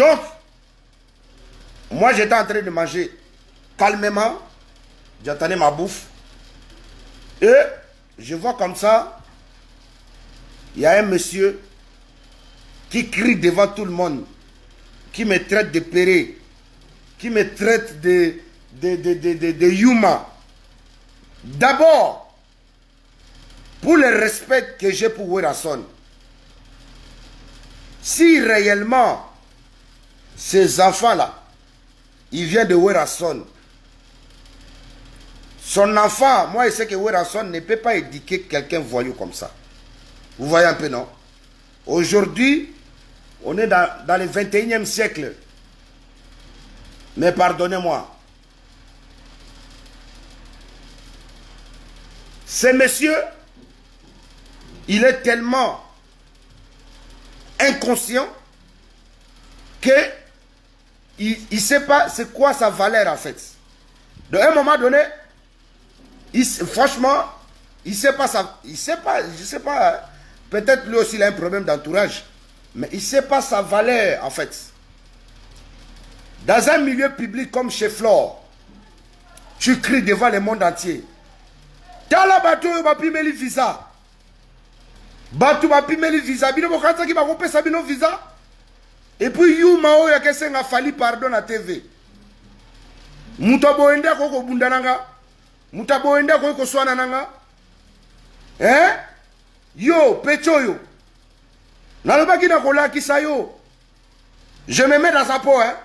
Donc, moi j'étais en train de manger calmement, j'entendais ma bouffe, et je vois comme ça, il y a un monsieur qui crie devant tout le monde, qui me traite de péré, qui me traite de Yuma. D'abord, pour le respect que j'ai pour Werason, si réellement ces enfants-là, ils viennent de Werason, son enfant, moi je sais que Werason ne peut pas éduquer quelqu'un voyou comme ça. Vous voyez un peu, non? Aujourd'hui, on est dans le 21e siècle. Mais pardonnez-moi. Ce monsieur, il est tellement inconscient que il ne sait pas c'est quoi sa valeur en fait. De un moment donné, franchement, il sait pas ça. Il sait pas, je sais pas. Peut-être lui aussi il a un problème d'entourage, mais il ne sait pas sa valeur en fait. Dans un milieu public comme chez Flore, tu cries devant le monde entier. T'as la bateau, il va pimer le visa. Bateau va pimer le visa. Bino bokata qui va couper sa bino visa. Et puis you mao ya kese nga fali pardon na TV. Muta boende ko bundananga. Muta boende ko swana nanga. Hein? Yo, pecho yo. Nalobaki na kola kisayo. Je me mets dans sa peau, hein?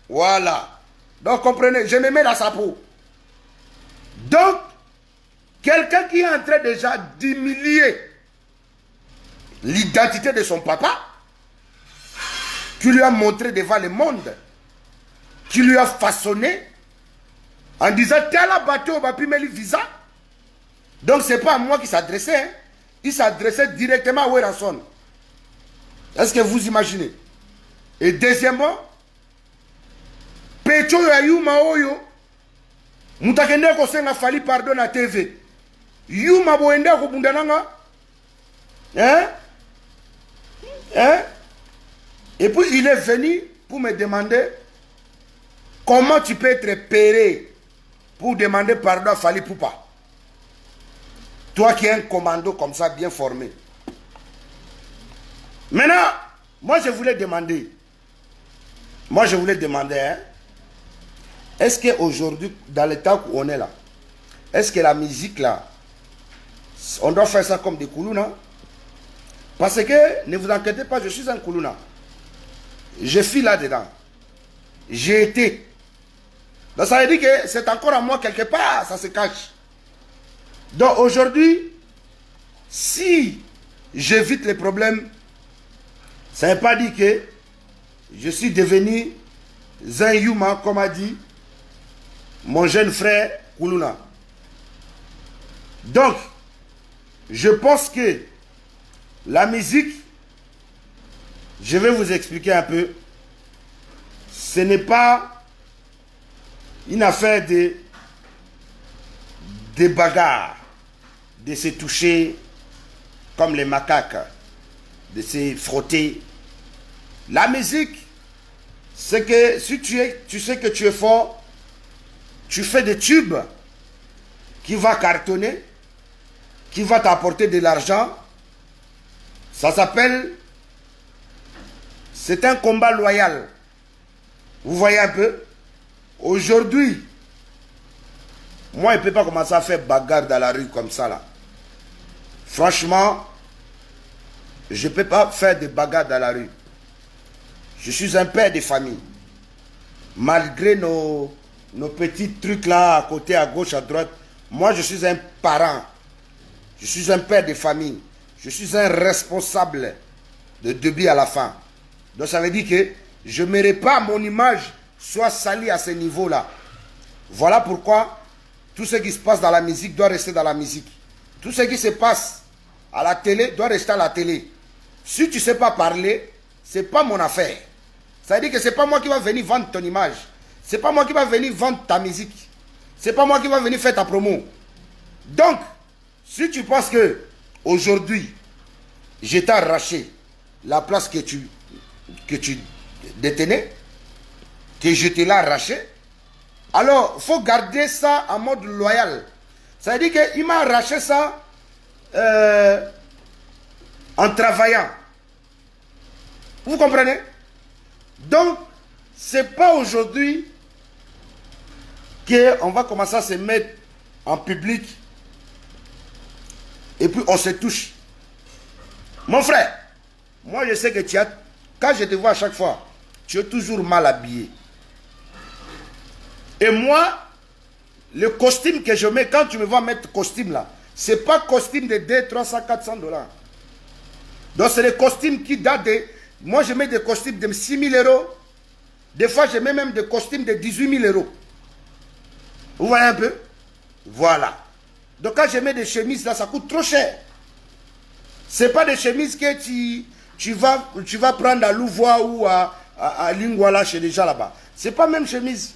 Voilà. Donc comprenez, je me mets dans sa peau. Donc, quelqu'un qui est en train déjà d'humilier l'identité de son papa, qui lui a montré devant le monde, qui lui a façonné, en disant tel bateau va pimer le visa. Donc c'est pas à moi qui s'adressait, hein. Il s'adressait directement à Werason. Est-ce que vous imaginez? Et deuxièmement, Pecho ya Yuma oyo, mutakende ko senga fali pardon na TV. Yuma boende ko bundananga. Hein? Hein? Et puis il est venu pour me demander comment tu peux être péré pour demander pardon à Fali Poupa. Toi qui es un commando comme ça, bien formé. Maintenant, moi je voulais demander, hein, est-ce qu'aujourd'hui, dans le temps où on est là, est-ce que la musique là, on doit faire ça comme des Koulouna? Parce que, ne vous inquiétez pas, je suis un Koulouna. Je suis là-dedans. J'ai été. Donc ça veut dire que c'est encore à moi quelque part, ça se cache. Donc aujourd'hui, si j'évite les problèmes, ça ne veut pas dire que je suis devenu Zan Yuma, comme a dit mon jeune frère Koulouna. Donc, je pense que la musique, je vais vous expliquer un peu, ce n'est pas une affaire de bagarre, de se toucher comme les macaques, de se frotter. La musique, c'est que si tu sais que tu es fort, tu fais des tubes qui vont cartonner, qui vont t'apporter de l'argent. Ça s'appelle, c'est un combat loyal. Vous voyez un peu? Aujourd'hui, moi, je ne peux pas commencer à faire bagarre dans la rue comme ça, là. Franchement, je ne peux pas faire de bagarre dans la rue. Je suis un père de famille. Malgré nos petits trucs là, à côté, à gauche, à droite, moi, je suis un parent. Je suis un père de famille. Je suis un responsable de début à la fin. Donc, ça veut dire que je n'aimerais pas mon image soit salie à ce niveau-là. Voilà pourquoi tout ce qui se passe dans la musique doit rester dans la musique. Tout ce qui se passe à la télé doit rester à la télé. Si tu ne sais pas parler, ce n'est pas mon affaire. Ça veut dire que ce n'est pas moi qui va venir vendre ton image. Ce n'est pas moi qui va venir vendre ta musique. Ce n'est pas moi qui va venir faire ta promo. Donc, si tu penses que aujourd'hui, je t'ai arraché la place que tu détenait, que je te l'ai arraché. Alors, il faut garder ça en mode loyal. Ça veut dire qu'il m'a arraché ça en travaillant. Vous comprenez? Donc, ce n'est pas aujourd'hui qu'on va commencer à se mettre en public et puis on se touche. Mon frère, moi je sais que tu as, quand je te vois à chaque fois, tu es toujours mal habillé. Et moi, le costume que je mets, quand tu me vois mettre costume là, ce n'est pas costume de 200, 300, 400 $. Donc c'est des costumes qui datent de... Moi je mets des costumes de 6 000 €. Des fois je mets même des costumes de 18 000 €. Vous voyez un peu? Voilà. Donc quand je mets des chemises là, ça coûte trop cher. Ce n'est pas des chemises que tu vas prendre à Louvois ou à Lingwala chez les gens là-bas. Ce n'est pas la même chemise.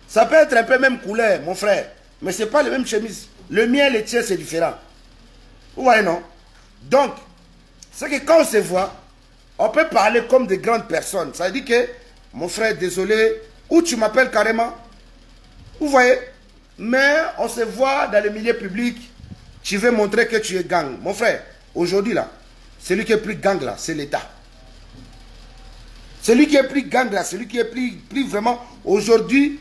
Ça peut être un peu même couleur, mon frère. Mais ce n'est pas la même chemise. Le mien et le tien, c'est différent. Vous voyez, non? Donc, c'est que quand on se voit, on peut parler comme des grandes personnes. Ça veut dire que, mon frère, désolé, ou tu m'appelles carrément. Vous voyez? Mais on se voit dans le milieu public, tu veux montrer que tu es gang. Mon frère, aujourd'hui là, celui qui est plus gang là, c'est l'État. Celui qui est plus gang là, celui qui est plus vraiment... Aujourd'hui,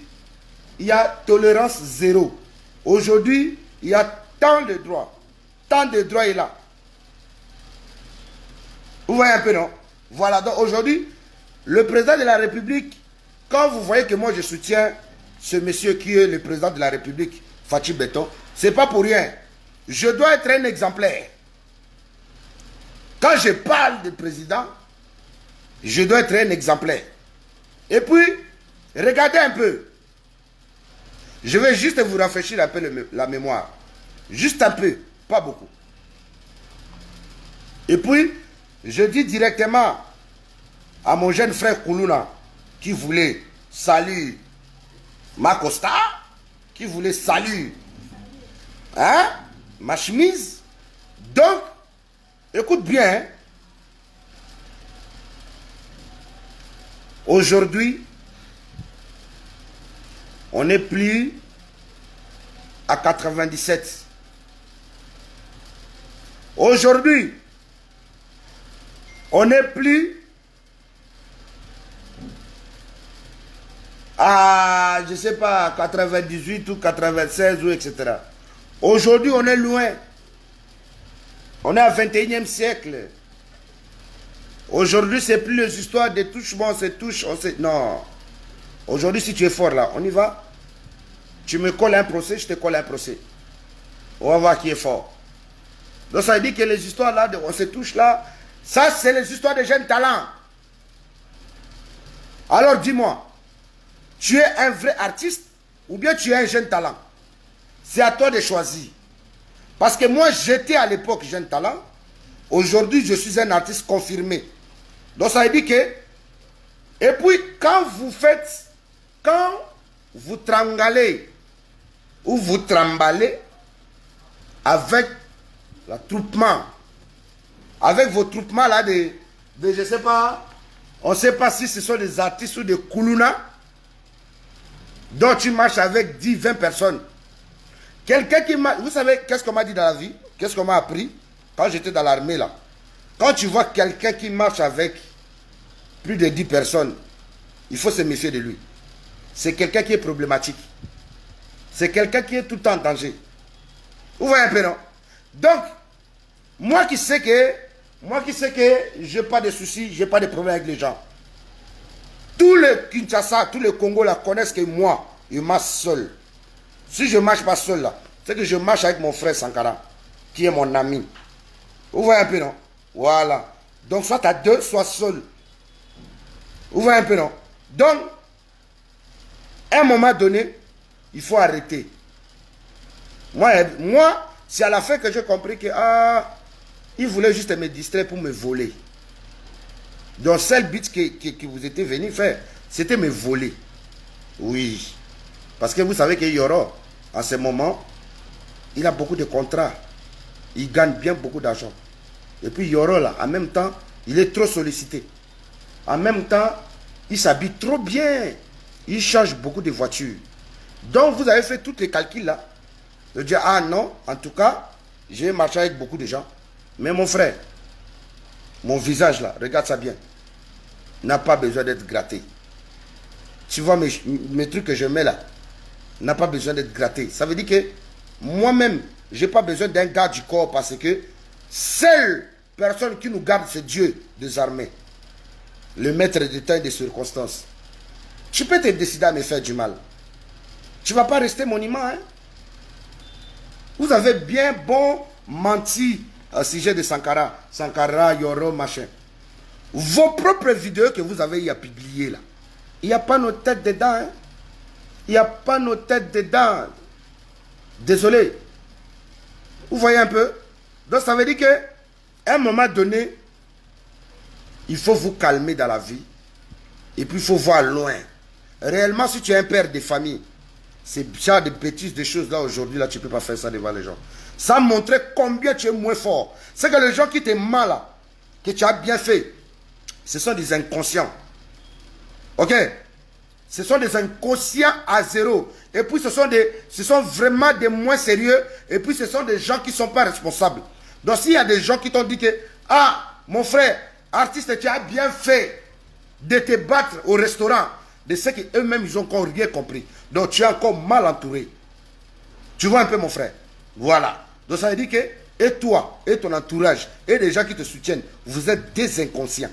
il y a tolérance zéro. Aujourd'hui, il y a tant de droits. Tant de droits est là. Vous voyez un peu, non? Voilà, donc aujourd'hui, le président de la République, quand vous voyez que moi je soutiens ce monsieur qui est le président de la République, Fatou Béton, ce n'est pas pour rien. Je dois être un exemplaire. Quand je parle de président, je dois être un exemplaire. Et puis, regardez un peu. Je vais juste vous rafraîchir un peu la mémoire. Juste un peu, pas beaucoup. Et puis, je dis directement à mon jeune frère Koulouna, qui voulait saluer Macosta, qui voulait saluer ma chemise. Donc, écoute bien, hein. Aujourd'hui, on n'est plus à 97. Aujourd'hui, on n'est plus à, je ne sais pas, 98 ou 96 ou etc. Aujourd'hui, on est loin. On est au 21e siècle. Aujourd'hui, ce n'est plus les histoires de touchement, on se touche, on se... Non. Aujourd'hui, si tu es fort là, on y va. Tu me colles un procès, je te colle un procès. On va voir qui est fort. Donc ça veut dire que les histoires là, on se touche là, ça c'est les histoires de jeunes talents. Alors dis-moi, tu es un vrai artiste ou bien tu es un jeune talent? C'est à toi de choisir. Parce que moi, j'étais à l'époque jeune talent. Aujourd'hui, je suis un artiste confirmé. Donc ça veut dire que... Et puis, quand vous trangalez ou vous tremballez avec l'attroupement, avec vos troupements là de je ne sais pas, on ne sait pas si ce sont des artistes ou des Koulouna, dont tu marches avec 10, 20 personnes. Quelqu'un qui m'a... Vous savez, qu'est-ce qu'on m'a dit dans la vie? Qu'est-ce qu'on m'a appris quand j'étais dans l'armée là? Quand tu vois quelqu'un qui marche avec plus de 10 personnes, il faut se méfier de lui. C'est quelqu'un qui est problématique. C'est quelqu'un qui est tout le temps en danger. Vous voyez un peu, non? Donc, moi qui sais que je n'ai pas de soucis, je n'ai pas de problème avec les gens. Tous les Kinshasa, tous les Congos là connaissent que moi, je marche seul. Si je ne marche pas seul là, c'est que je marche avec mon frère Sankara, qui est mon ami. Vous voyez un peu, non? Voilà. Donc, soit à deux, soit seul. Vous voyez un peu, non? Donc, à un moment donné, il faut arrêter. Moi c'est à la fin que j'ai compris que il voulait juste me distraire pour me voler. Donc, seul but que vous étiez venu faire, c'était me voler. Oui. Parce que vous savez que Yoro, en ce moment, il a beaucoup de contrats. Il gagne bien beaucoup d'argent. Et puis Yoro, là, en même temps, il est trop sollicité. En même temps, il s'habille trop bien. Il change beaucoup de voitures. Donc, vous avez fait tous les calculs là. De dire, ah non, en tout cas, j'ai marché avec beaucoup de gens. Mais mon frère, mon visage là, regarde ça bien, n'a pas besoin d'être gratté. Tu vois mes trucs que je mets là, n'a pas besoin d'être gratté. Ça veut dire que moi-même, je n'ai pas besoin d'un garde du corps parce que seule personne qui nous garde, c'est Dieu des armées. Le maître des temps et des circonstances. Tu peux te décider à me faire du mal. Tu ne vas pas rester monument. Hein? Vous avez bien bon menti au sujet de Sankara. Sankara, Yoro, machin. Vos propres vidéos que vous avez publiées là. Il n'y a pas nos têtes dedans. Hein? Il n'y a pas nos têtes dedans. Désolé. Vous voyez un peu? Donc ça veut dire qu'à un moment donné, il faut vous calmer dans la vie. Et puis il faut voir loin. Réellement, si tu es un père de famille, c'est genre de bêtises, des choses là aujourd'hui, là, tu ne peux pas faire ça devant les gens. Ça montrait combien tu es moins fort. C'est que les gens qui t'aiment mal là, que tu as bien fait, ce sont des inconscients. Ok? Ce sont des inconscients à zéro. Et puis ce sont vraiment des moins sérieux. Et puis ce sont des gens qui ne sont pas responsables. Donc s'il y a des gens qui t'ont dit que, ah, mon frère, artiste, tu as bien fait de te battre au restaurant, de ce qu'eux-mêmes, ils n'ont encore rien compris. Donc tu es encore mal entouré. Tu vois un peu, mon frère? Voilà. Donc ça veut dire que, et toi, et ton entourage, et les gens qui te soutiennent, vous êtes des inconscients.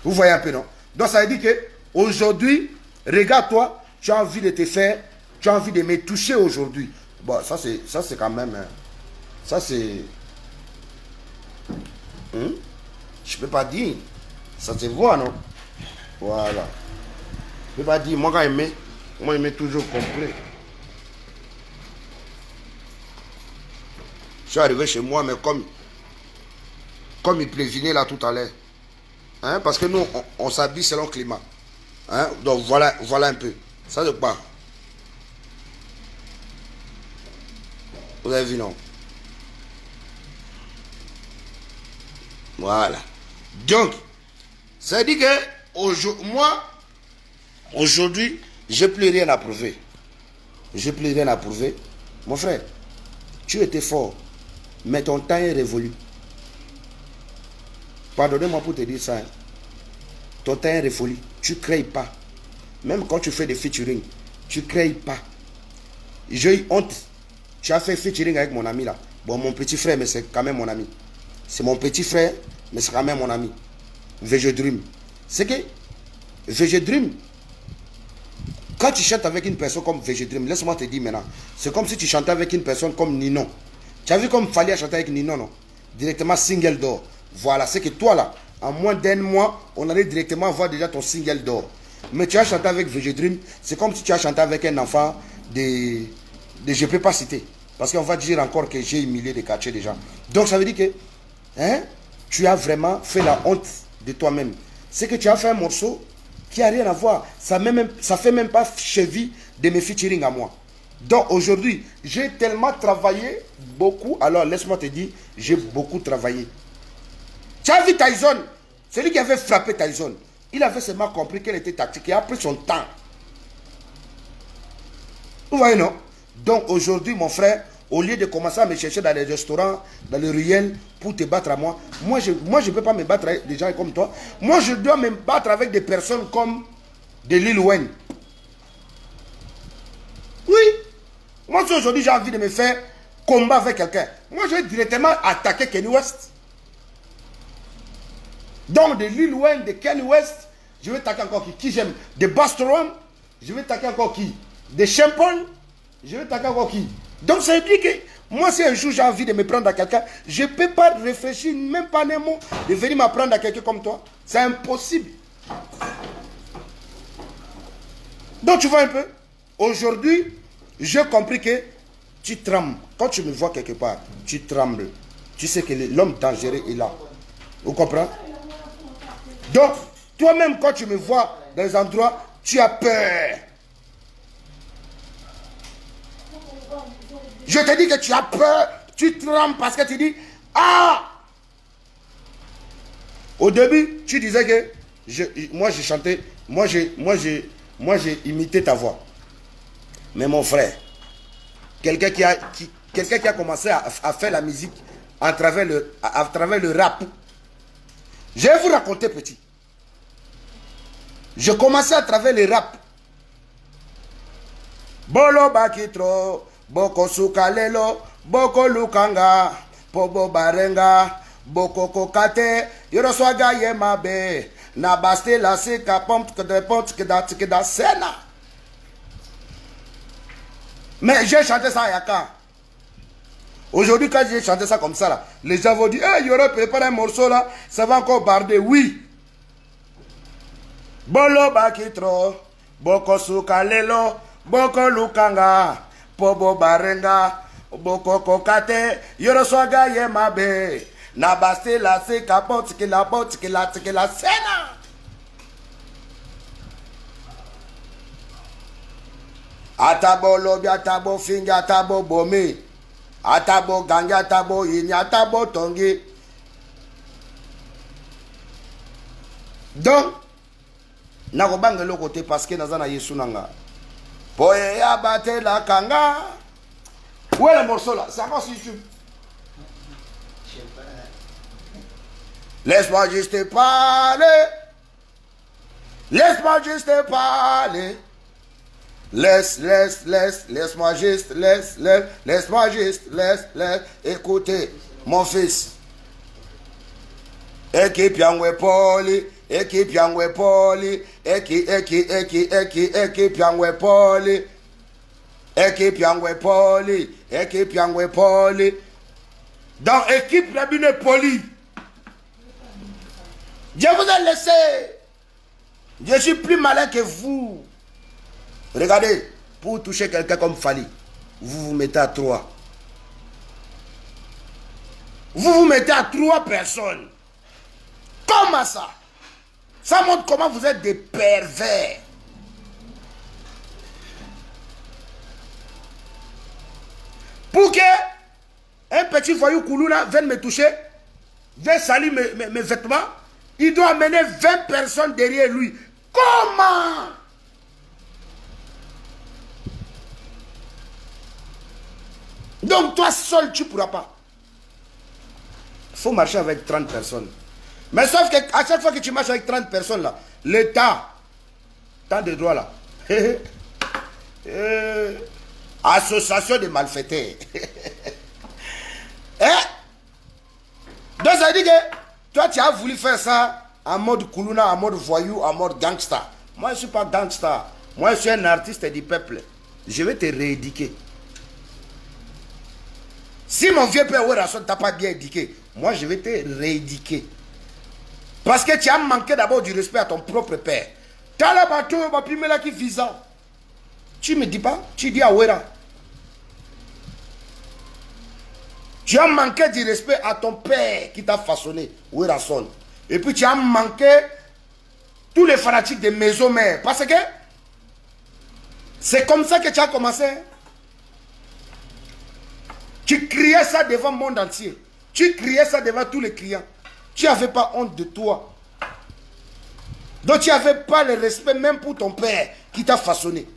Vous voyez un peu, non? Donc ça veut dire que, aujourd'hui, regarde-toi, tu as envie de te faire, tu as envie de me toucher aujourd'hui. Bon, ça c'est quand même, hein, ça c'est, je peux pas dire, ça se voit, non? Voilà. Je peux pas dire, moi quand il m'est toujours complet. Je suis arrivé chez moi, mais comme il prévenait là tout à l'heure. Hein, parce que nous, on s'habille selon le climat. Hein, donc voilà un peu. Ça de quoi? Vous avez vu, non? Voilà. Donc, ça dit que moi, aujourd'hui, je n'ai plus rien à prouver. Je n'ai plus rien à prouver. Mon frère, tu étais fort, mais ton temps est révolu. Pardonnez-moi pour te dire ça. Hein. Ton temps est révolu. Tu ne crées pas. Même quand tu fais des featuring, tu ne crées pas. J'ai eu honte. Tu as fait featuring avec mon ami là. Bon, mon petit frère, mais c'est quand même mon ami. C'est mon petit frère, mais c'est quand même mon ami. VG Dream. C'est que VG Dream, quand tu chantes avec une personne comme VG Dream, laisse-moi te dire maintenant, c'est comme si tu chantais avec une personne comme Ninon. Tu as vu comme fallait chanter avec Ninon, non? Directement single d'or. Voilà, c'est que toi là, en moins d'un mois, on allait directement avoir déjà ton single d'or. Mais tu as chanté avec VG Dream, c'est comme si tu as chanté avec un enfant de je ne peux pas citer. Parce qu'on va dire encore que j'ai humilié des quartiers des gens. Donc ça veut dire que hein, tu as vraiment fait la honte de toi-même. C'est que tu as fait un morceau qui n'a rien à voir. Ça ne fait même pas cheville de mes featuring à moi. Donc aujourd'hui, j'ai tellement travaillé, beaucoup. Alors laisse-moi te dire, j'ai beaucoup travaillé. Tu as vu Tyson? Celui qui avait frappé Tyson, il avait seulement compris quelle était tactique. Il a pris son temps. Vous voyez, non? Donc aujourd'hui, mon frère, au lieu de commencer à me chercher dans les restaurants, dans les ruelles, pour te battre à moi, moi je ne peux pas me battre avec des gens comme toi. Moi, je dois me battre avec des personnes comme de Lil Wayne. Oui. Moi, si aujourd'hui j'ai envie de me faire combat avec quelqu'un, moi, je vais directement attaquer Kanye West. Donc, de Lil Wayne, de Kanye West, je vais attaquer encore qui j'aime. De Busta Rhymes, je vais attaquer encore qui? De Champagne, je vais attaquer encore qui? Donc, ça veut dire que moi, si un jour j'ai envie de me prendre à quelqu'un, je ne peux pas réfléchir, même pas un mot, de venir m'apprendre à quelqu'un comme toi. C'est impossible. Donc, tu vois un peu, aujourd'hui, j'ai compris que tu trembles. Quand tu me vois quelque part, tu trembles. Tu sais que l'homme dangereux est là. Vous comprenez? Donc, toi-même, quand tu me vois dans les endroits, tu as peur. Je te dis que tu as peur, tu trembles parce que tu dis, ah! Au début, tu disais que moi j'ai chanté, moi j'ai imité ta voix. Mais mon frère, quelqu'un qui a commencé à faire la musique à travers le rap. Je vais vous raconter, petit. Je commençais à travers le rap. Bolo bakitro, boko sukalelo, boko lukanga, pobo barenga, boko kokate, yoroswaga yemabe, na baste la seka pomp que da sena. Mais j'ai chanté ça à Yaka. Aujourd'hui, quand j'ai chanté ça comme ça, là, les gens vont dire, hey, il y aurait préparé un morceau là, ça va encore barder. Oui. Bolo bakitro, boko sukalelo, boko lukanga, pobo barenga, boko kokate, yoroswaga yemabe, na baste la seka pomp que la sena. Atabo lobi, atabo fingi, atabo bomi, atabo gangi, atabo yini, atabo tongi. Donc, nako bangelo côté parce que nazana yesu nanga. Poye ya bate la kanga. Où est le morceau là? C'est encore sur YouTube. Laisse-moi juste parler. Laisse-moi juste parler. Laisse-moi juste, laisse-moi juste, écoutez, mon fils. Équipe Yangwe Poli, équipe Yangwe Poli, équipe Yangwe Poli, équipe Yangwe Poli, équipe Yangwe Poli. Dans équipe Rabine Poli, je vous ai laissé. Je suis plus malin que vous. Regardez, pour toucher quelqu'un comme Fali, vous vous mettez à 3. Vous vous mettez à 3 personnes. Comment ça? Ça montre comment vous êtes des pervers. Pour que un petit voyou Koulouna vienne me toucher, vienne salir mes vêtements, il doit amener 20 personnes derrière lui. Comment? Donc toi seul, tu ne pourras pas. Il faut marcher avec 30 personnes. Mais sauf qu'à chaque fois que tu marches avec 30 personnes, là, l'État, tant de droits là. Association de malfaiteurs. Donc ça veut dire que toi tu as voulu faire ça en mode Koulouna, en mode voyou, en mode gangsta. Moi je ne suis pas gangsta. Moi je suis un artiste du peuple. Je vais te rééduquer. Si mon vieux père Werrason t'a pas bien éduqué, moi je vais te rééduquer. Parce que tu as manqué d'abord du respect à ton propre père. Tu as la bateau, qui visa. Tu me dis pas, tu dis à Wera. Tu as manqué du respect à ton père qui t'a façonné, Werrason. Et puis tu as manqué tous les fanatiques des maisons mères. Parce que c'est comme ça que tu as commencé. Tu criais ça devant le monde entier. Tu criais ça devant tous les clients. Tu n'avais pas honte de toi. Donc tu n'avais pas le respect même pour ton père qui t'a façonné.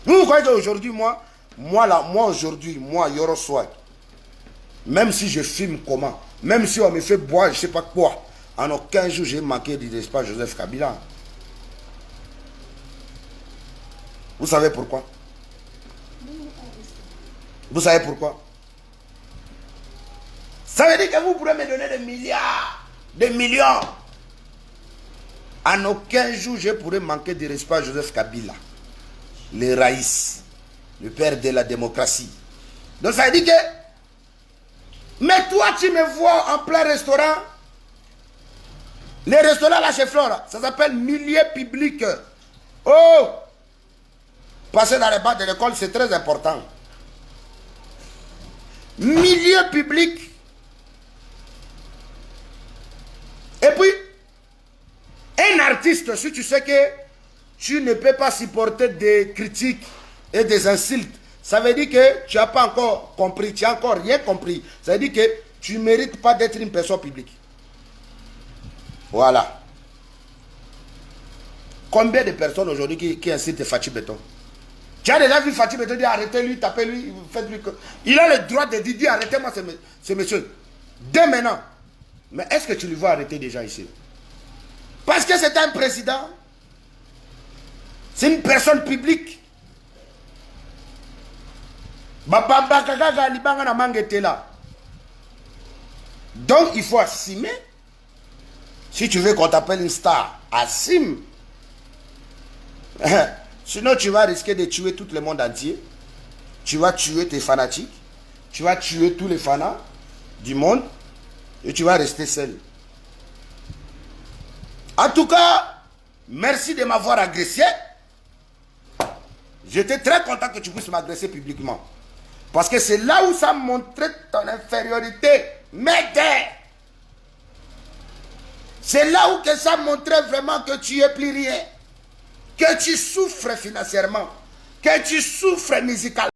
Vous croyez qu'aujourd'hui, moi aujourd'hui, Yoro Swag, même si je filme comment, même si on me fait boire, je ne sais pas quoi, en aucun jour j'ai manqué du respect à Joseph Kabila. Vous savez pourquoi? Vous savez pourquoi? Ça veut dire que vous pourrez me donner des milliards, des millions. En aucun jour je pourrais manquer de respect à Joseph Kabila, le Raïs, le père de la démocratie. Donc ça veut dire que, mais toi tu me vois en plein restaurant, les restaurants là chez Flora, ça s'appelle milieu public. Oh! Passer dans les bancs de l'école, c'est très important. Milieu public. Et puis, un artiste, si tu sais que tu ne peux pas supporter des critiques et des insultes, ça veut dire que tu n'as pas encore compris, tu n'as encore rien compris. Ça veut dire que tu ne mérites pas d'être une personne publique. Voilà. Combien de personnes aujourd'hui qui incitent Fachi Béton? Tu as déjà vu Fachi Béton dire arrêtez-lui, tapez-lui, faites-lui. Il a le droit de dire arrêtez-moi ce monsieur. Dès maintenant. Mais est-ce que tu lui vois arrêter des gens ici? Parce que c'est un président. C'est une personne publique. Donc il faut assumer. Si tu veux qu'on t'appelle une star, assume. Sinon tu vas risquer de tuer tout le monde entier. Tu vas tuer tes fanatiques. Tu vas tuer tous les fanats du monde. Et tu vas rester seul. En tout cas, merci de m'avoir agressé. J'étais très content que tu puisses m'agresser publiquement. Parce que c'est là où ça montrait ton infériorité. M'aider. C'est là où que ça montrait vraiment que tu n'es plus rien. Que tu souffres financièrement. Que tu souffres musicalement.